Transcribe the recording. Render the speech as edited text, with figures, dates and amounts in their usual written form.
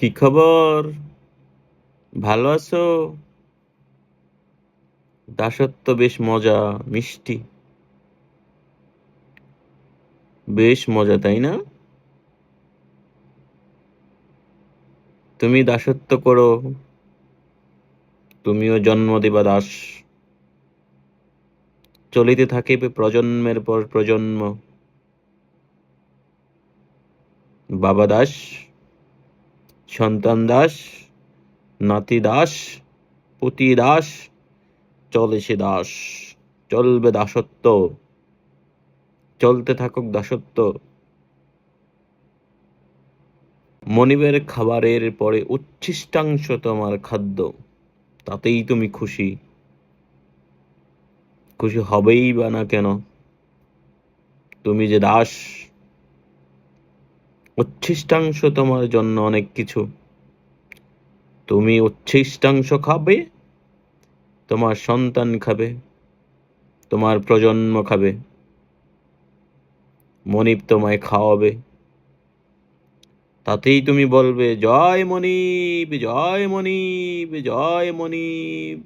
কি খবর? ভালো আছো? দাসত্ব বেশ মজা, মিষ্টি। বেশ মজা, তাই না? তুমি দাসত্ব করো, তুমিও জন্ম দিবা দাস। চলিতে থাকিবে প্রজন্মের পর প্রজন্ম। বাবা দাস, সন্তান দাস, নাতি দাস, পুতি দাস, চলে সে দাস। চলবে দাসত্ব, চলতে থাকুক দাসত্ব। মনিবের খাবারের পরে উচ্ছিষ্টাংশ তোমার খাদ্য, তাতেই তুমি খুশি। খুশি হবেই বা না কেন? তুমি যে দাস, উচ্ছিষ্টাংশ তোমার জন্য অনেক কিছু। তুমি উচ্ছিষ্টাংশ খাবে, তোমার সন্তান খাবে, তোমার প্রজন্ম খাবে, মনিব তোমায় খাওয়াবে। তাতেই তুমি বলবে জয় মনিব, জয় মনিব, জয় মনিব।